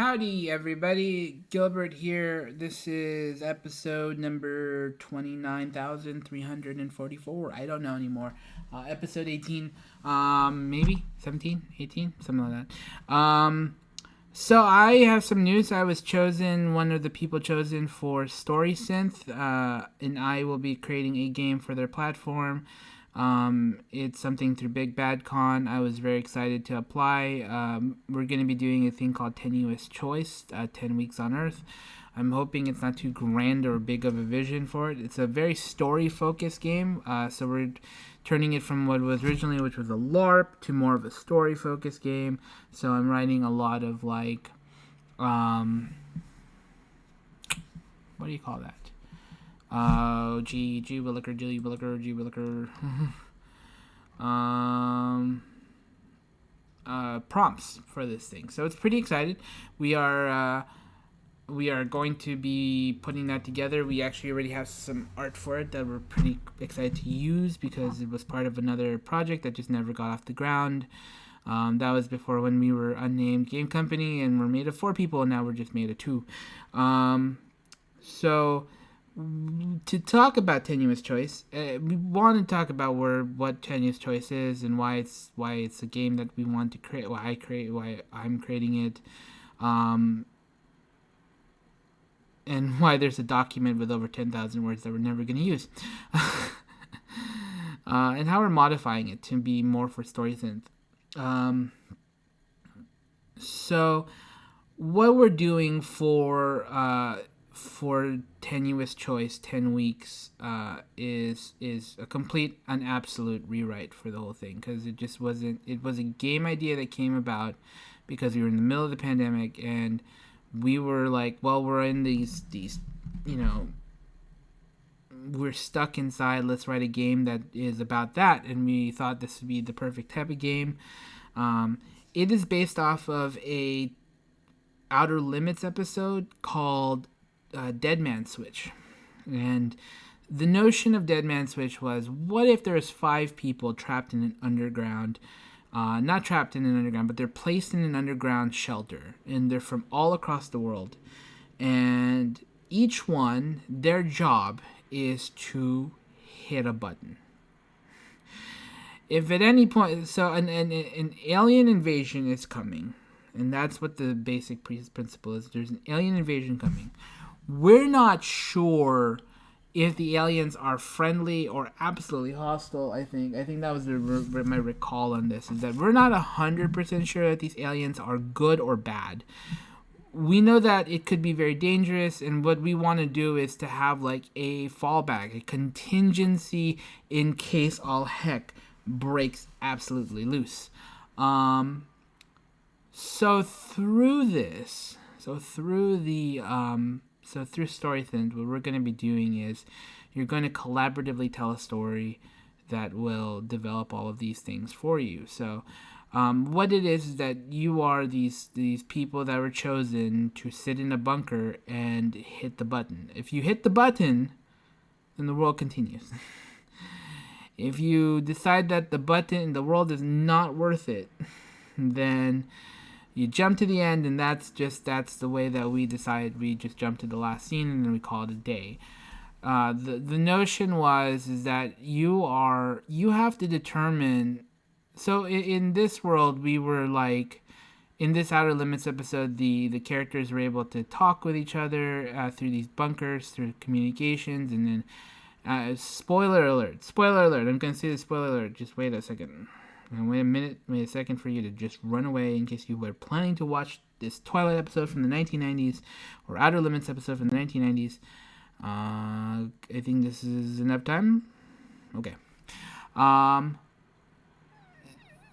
Howdy, everybody. Gilbert here. This is episode number 29,344. I don't know anymore. Episode 18, maybe 17, 18, something like that. So I have some news. I was chosen, one of the people chosen for Story Synth, and I will be creating a game for their platform. It's something through Big Bad Con. I was very excited to apply. We're going to be doing a thing called Tenuous Choice, 10 Weeks on Earth. I'm hoping it's not too grand or big of a vision for it. It's a very story-focused game, so we're turning it from what was originally, which was a LARP, to more of a story-focused game. So I'm writing a lot of, like, what do you call that? G Williker, G Williker, G Williker. Prompts for this thing. So it's pretty excited. We are going to be putting that together. We actually already have some art for it that we're pretty excited to use because it was part of another project that just never got off the ground. That was before when we were Unnamed Game Company and we're made of 4 people, and now we're just made of 2. So to talk about Tenuous Choice, we want to talk about what Tenuous Choice is and why it's a game that we want to create, why I'm creating it, and why there's a document with over 10,000 words that we're never going to use, and how we're modifying it to be more for story synth. So what we're doing for Tenuous Choice 10 weeks is a complete and absolute rewrite for the whole thing, because it just wasn't. It was a game idea that came about because we were in the middle of the pandemic and we were like, well, we're in these we're stuck inside. Let's write a game that is about that, and we thought this would be the perfect type of game. It is based off of a Outer Limits episode called Dead Man Switch. And the notion of Dead Man Switch was, what if there's 5 people trapped in an underground, not trapped in an underground, but they're placed in an underground shelter, and they're from all across the world, and each one, their job is to hit a button. If at any point, so an alien invasion is coming, and that's what the basic principle is. There's an alien invasion coming. We're not sure if the aliens are friendly or absolutely hostile. I think that was my recall on this, is that we're not 100% sure that these aliens are good or bad. We know that it could be very dangerous, and what we want to do is to have like a fallback, a contingency in case all heck breaks absolutely loose. So through StorySynth, what we're going to be doing is you're going to collaboratively tell a story that will develop all of these things for you. So what it is that you are these people that were chosen to sit in a bunker and hit the button. If you hit the button, then the world continues. If you decide that the world is not worth it, then you jump to the end, and that's the way that we decide. We just jump to the last scene, and then we call it a day. The notion is that you have to determine. So in this world, we were like, in this Outer Limits episode, the characters were able to talk with each other through these bunkers, through communications, and then spoiler alert. I'm going to say the spoiler alert. Just wait a second. Wait a second for you to just run away in case you were planning to watch this Twilight episode from the 1990s or Outer Limits episode from the 1990s. I think this is enough time. Okay.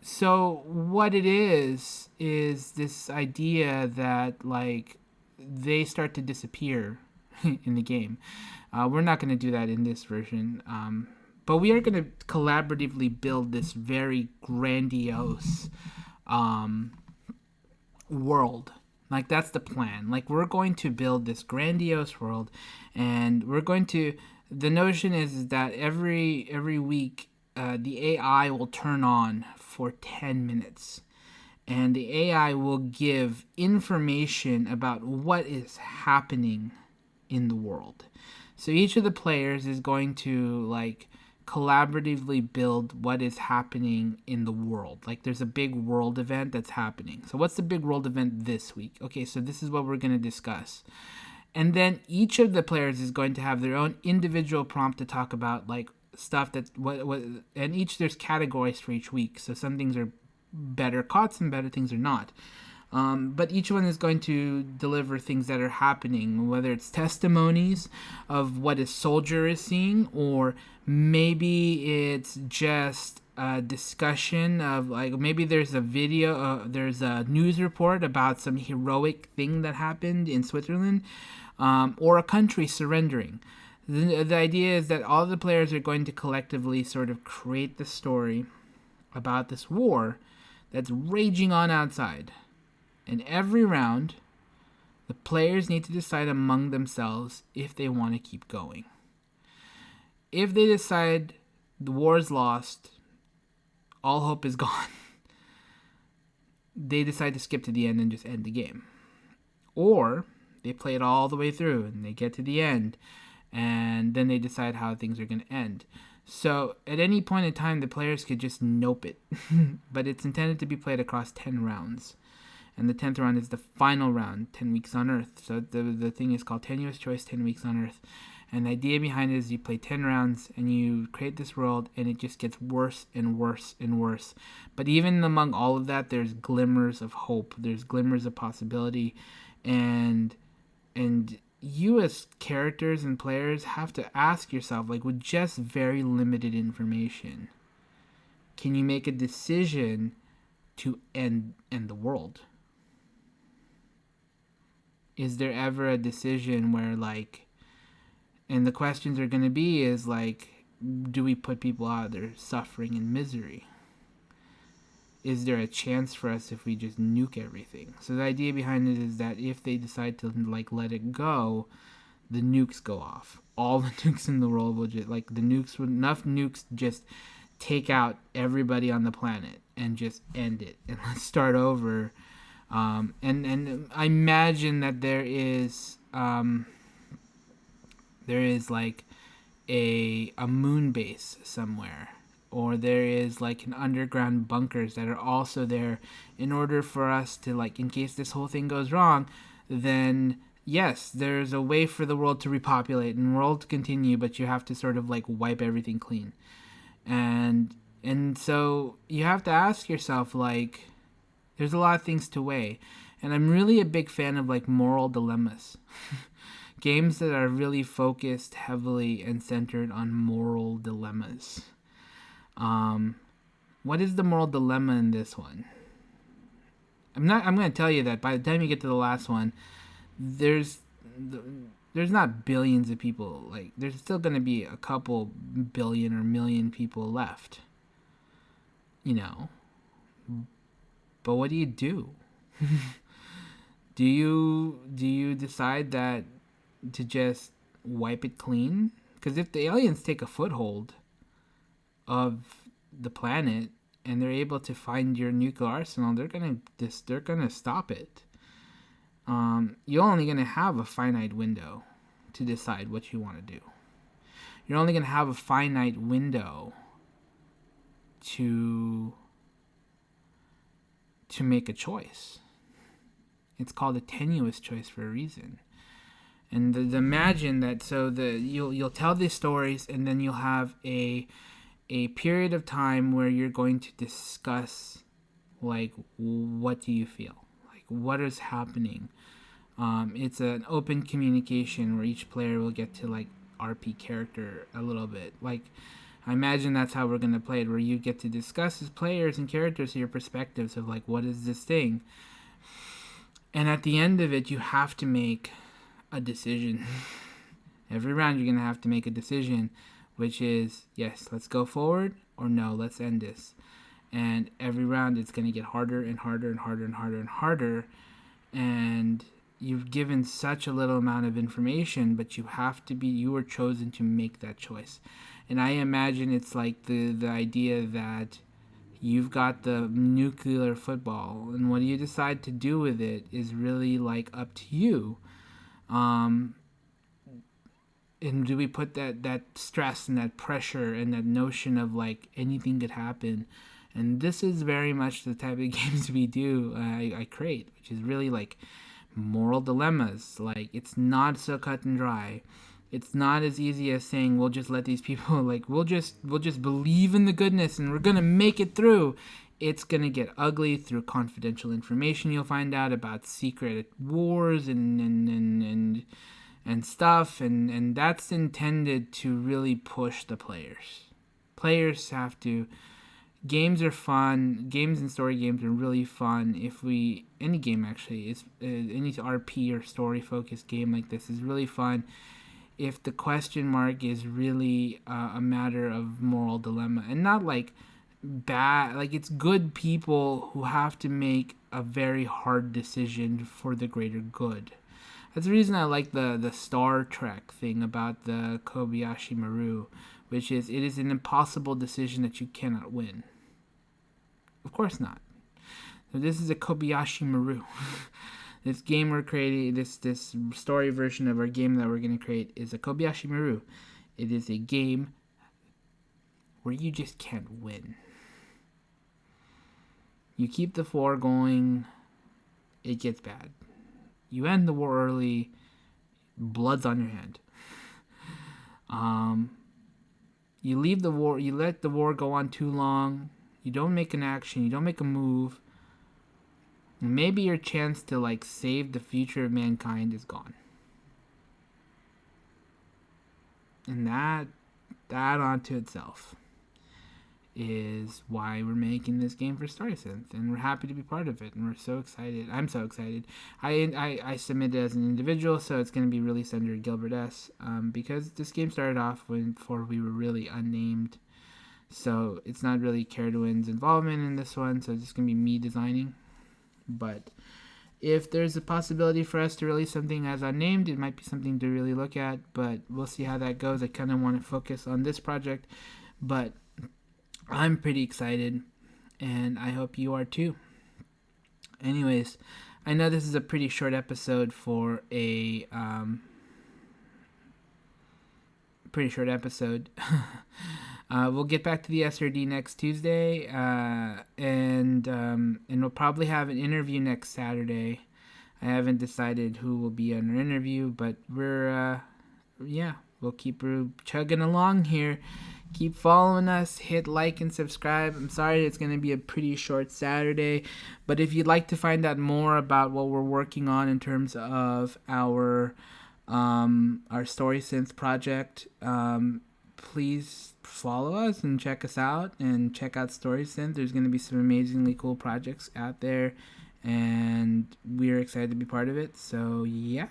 So what it is this idea that like they start to disappear in the game. We're not going to do that in this version. But we are going to collaboratively build this very grandiose world. Like, that's the plan. Like, we're going to build this grandiose world, and the notion is that every week, the AI will turn on for 10 minutes. and the AI will give information about what is happening in the world. So each of the players is going to like collaboratively build what is happening in the world. Like there's a big world event that's happening. So what's the big world event this week? Okay, so this is what we're going to discuss. And then each of the players is going to have their own individual prompt to talk about like stuff that what and each there's categories for each week. So some things are better caught, some better things are not. But each one is going to deliver things that are happening, whether it's testimonies of what a soldier is seeing, or maybe it's just a discussion of like maybe there's a video, there's a news report about some heroic thing that happened in Switzerland, or a country surrendering. The idea is that all the players are going to collectively sort of create the story about this war that's raging on outside. And every round, the players need to decide among themselves if they want to keep going. If they decide the war is lost, all hope is gone, they decide to skip to the end and just end the game. Or they play it all the way through and they get to the end and then they decide how things are going to end. So at any point in time, the players could just nope it. But it's intended to be played across 10 rounds. And the 10th round is the final round, 10 Weeks on Earth. So the thing is called Tenuous Choice, 10 Weeks on Earth. And the idea behind it is you play 10 rounds and you create this world and it just gets worse and worse and worse. But even among all of that, there's glimmers of hope. There's glimmers of possibility. And you as characters and players have to ask yourself, like with just very limited information, can you make a decision to end the world? Is there ever a decision where like, and the questions are going to be is like, do we put people out of their suffering and misery? Is there a chance for us if we just nuke everything? So the idea behind it is that if they decide to like let it go, the nukes go off. All the nukes in the world will just like enough nukes just take out everybody on the planet and just end it and let's start over. And I imagine that there is like a moon base somewhere, or there is like an underground bunkers that are also there in order for us to like, in case this whole thing goes wrong, then yes, there's a way for the world to repopulate and the world to continue, but you have to sort of like wipe everything clean. And so you have to ask yourself, like, there's a lot of things to weigh. And I'm really a big fan of like moral dilemmas. Games that are really focused heavily and centered on moral dilemmas. What is the moral dilemma in this one? I'm going to tell you that by the time you get to the last one, there's not billions of people. Like, there's still going to be a couple billion or million people left. You know. But what do you do? Do you decide that to just wipe it clean? Because if the aliens take a foothold of the planet and they're able to find your nuclear arsenal, they're gonna stop it. You're only gonna have a finite window to decide what you want to do. You're only gonna have a finite window to make a choice. It's called a tenuous choice for a reason. And the imagine that, so you'll tell these stories and then you'll have a period of time where you're going to discuss like, what do you feel? Like, what is happening? It's an open communication where each player will get to like RP character a little bit. Like, I imagine that's how we're going to play it, where you get to discuss as players and characters your perspectives of like, what is this thing? And at the end of it, you have to make a decision. Every round you're going to have to make a decision, which is, yes, let's go forward, or no, let's end this. And every round it's going to get harder and harder and harder and harder and harder. And you've given such a little amount of information, but you were chosen to make that choice. And I imagine it's like the idea that you've got the nuclear football, and what you decide to do with it is really like up to you. And do we put that stress and that pressure and that notion of like anything could happen? And this is very much the type of games we do. I create, which is really like moral dilemmas. Like, it's not so cut and dry. It's not as easy as saying we'll just let these people, like, we'll just believe in the goodness and we're gonna make it through. It's gonna get ugly through confidential information you'll find out about secret wars and stuff, and that's intended to really push the players. Players have to. Games are fun. Games and story games are really fun. Any game actually is any RP or story focused game like this is really fun if the question mark is really a matter of moral dilemma, and not like bad, like it's good people who have to make a very hard decision for the greater good. That's the reason I like the Star Trek thing about the Kobayashi Maru, which is it is an impossible decision that you cannot win. Of course not. So this is a Kobayashi Maru. This game we're creating, this story version of our game that we're going to create is a Kobayashi Maru. It is a game where you just can't win. You keep the war going, it gets bad. You end the war early, blood's on your hand. You leave the war, you let the war go on too long, you don't make an action, you don't make a move, maybe your chance to like save the future of mankind is gone. And that onto itself is why we're making this game for StorySynth, and we're happy to be part of it, and we're so excited. I'm so excited. I submitted as an individual, so it's going to be released under Gilbert S. Because this game started off before we were really unnamed, so it's not really Caradwin's involvement in this one, so it's just going to be me designing. But if there's a possibility for us to release something as unnamed, it might be something to really look at, but we'll see how that goes. I kind of want to focus on this project, but I'm pretty excited, and I hope you are too. Anyways, I know this is a pretty short episode for a pretty short episode. We'll get back to the SRD next Tuesday, and we'll probably have an interview next Saturday. I haven't decided who will be on our interview, but we'll keep chugging along here. Keep following us, hit like and subscribe. I'm sorry it's going to be a pretty short Saturday, but if you'd like to find out more about what we're working on in terms of our StorySynth project, please follow us and check us out, and check out StorySynth. There's going to be some amazingly cool projects out there, and we're excited to be part of it. So yeah,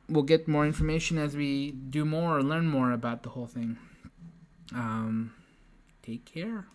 we'll get more information as we do more or learn more about the whole thing. Take care.